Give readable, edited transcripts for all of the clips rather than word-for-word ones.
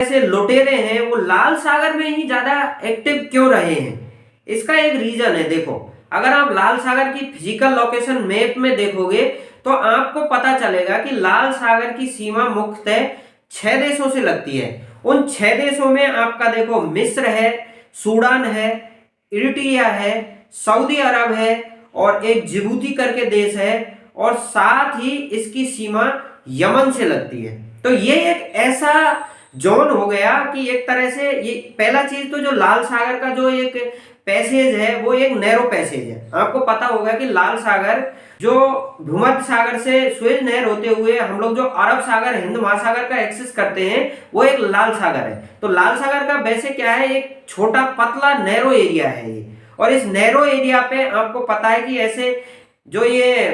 ऐसे लुटेरे हैं वो लाल सागर में ही ज्यादा एक्टिव क्यों रहे हैं? इसका एक रीजन है। देखो, अगर आप लाल सागर की फिजिकल लोकेशन मैप में देखोगे तो आपको पता चलेगा कि लाल सागर की सीमा मुख्यतः 6 देशों से लगती है। उन 6 देशों में आपका देखो मिस्र है, सूडान है, इरिट्रिया है, सऊदी अरब है और एक जिबूती करके देश है, और साथ ही इसकी सीमा यमन से लगती है। तो ये एक ऐसा जोन हो गया कि एक तरह से ये पहला चीज तो जो लाल सागर का जो एक पैसेज है वो एक नैरो पैसेज है। आपको पता होगा कि लाल सागर जो भूमध्य सागर से सुएज नहर होते हुए हम लोग जो अरब सागर हिंद महासागर का एक्सेस करते हैं वो एक लाल सागर है। तो लाल सागर का वैसे क्या है, एक छोटा पतला नैरो एरिया है ये, और इस नैरो एरिया पे आपको पता है कि ऐसे जो ये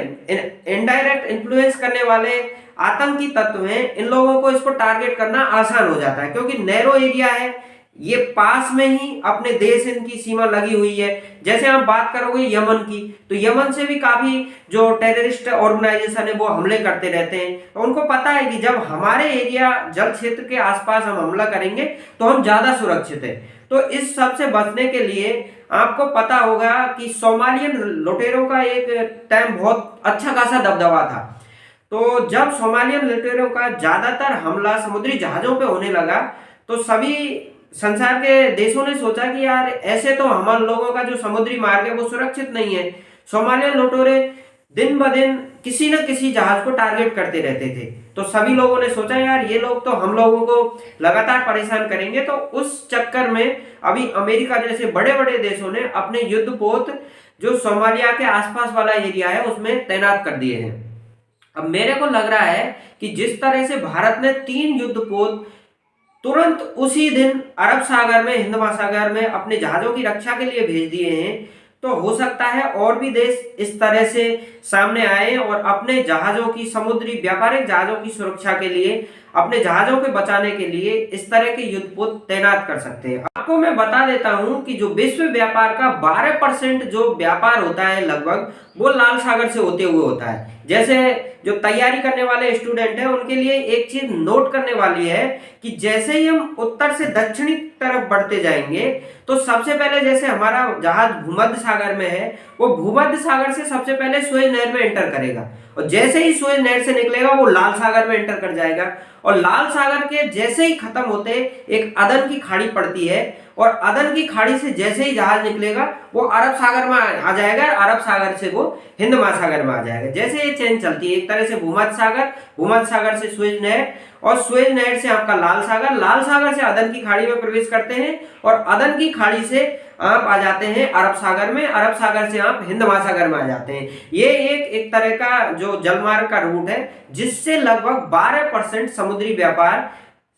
इनडायरेक्ट इन्फ्लुएंस करने वाले आतंकी तत्व हैं, इन लोगों को इसको टारगेट करना आसान हो जाता है क्योंकि नैरो एरिया है, ये पास में ही अपने देश इनकी सीमा लगी हुई है। जैसे आप बात करोगे यमन की, तो यमन से भी काफी जो टेररिस्ट ऑर्गेनाइजेशन है वो हमले करते रहते हैं। तो उनको पता है कि जब हमारे एरिया जल क्षेत्र के आसपास हम हमला करेंगे तो हम ज्यादा सुरक्षित है। तो इस सब से बचने के लिए आपको पता होगा कि सोमालियन लुटेरों का एक टाइम बहुत अच्छा खासा दबदबा था। तो जब सोमालियन लुटेरों का ज्यादातर हमला समुद्री जहाजों पे होने लगा तो सभी संसार के देशों ने सोचा कि यार ऐसे तो हम लोगों का जो समुद्री मार्ग है वो सुरक्षित नहीं है। सोमालियन लुटेरे दिन ब दिन किसी न किसी जहाज को टारगेट करते रहते थे। तो सभी लोगों ने सोचा यार ये लोग तो हम लोगों को लगातार परेशान करेंगे। तो उस चक्कर में अभी अमेरिका जैसे बड़े बड़े देशों ने अपने युद्धपोत जो सोमालिया के आसपास वाला एरिया है उसमें तैनात कर दिए हैं। अब मेरे को लग रहा है कि जिस तरह से भारत ने 3 युद्धपोत तुरंत उसी दिन अरब सागर में, हिंद महासागर में अपने जहाजों की रक्षा के लिए भेज दिए हैं, तो हो सकता है और भी देश इस तरह से सामने आए और अपने जहाजों की, समुद्री व्यापारिक जहाजों की सुरक्षा के लिए, अपने जहाजों के बचाने के लिए इस तरह के युद्धपोत तैनात कर सकते हैं। आपको मैं बता देता हूं कि जो विश्व व्यापार का 12% जो व्यापार होता है लगभग, वो लाल सागर से होते हुए होता है। जैसे जो तैयारी करने वाले स्टूडेंट हैं उनके लिए एक चीज नोट करने वाली है कि जैसे ही हम उत्तर से दक्षिणी तरफ बढ़ते जाएंगे तो सबसे पहले जैसे हमारा जहाज भूमध्य सागर में है, वो भूमध्य सागर से सबसे पहले सुएज नहर में एंटर करेगा, और जैसे ही सुएज नहर से निकलेगा वो लाल सागर में एंटर कर जाएगा। और लाल सागर के जैसे ही खत्म होते एक अदन की खाड़ी पड़ती है, और अदन की खाड़ी से जैसे ही जहाज निकलेगा वो अरब सागर में आ जाएगा, अरब सागर से वो हिंद महासागर में आ जाएगा। जैसे ये चेन चलती है एक तरह से भूमध्य सागर से सुएज नहर, और सुएज नहर से आपका लाल सागर से अदन की खाड़ी में प्रवेश करते हैं, और अदन की खाड़ी से आप आ जाते हैं अरब सागर में, अरब सागर से आप हिंद महासागर में आ जाते हैं। ये एक तरह का जो जलमार्ग का रूट है जिससे लगभग 12% समुद्री व्यापार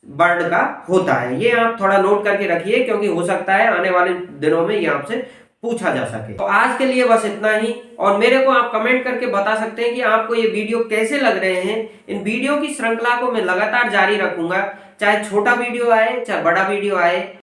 वर्ल्ड का होता है। ये आप थोड़ा नोट करके रखिए क्योंकि हो सकता है आने वाले दिनों में ये आपसे पूछा जा सके। तो आज के लिए बस इतना ही, और मेरे को आप कमेंट करके बता सकते हैं कि आपको ये वीडियो कैसे लग रहे हैं। इन वीडियो की श्रृंखला को मैं लगातार जारी रखूंगा, चाहे छोटा वीडियो आए चाहे बड़ा वीडियो आए।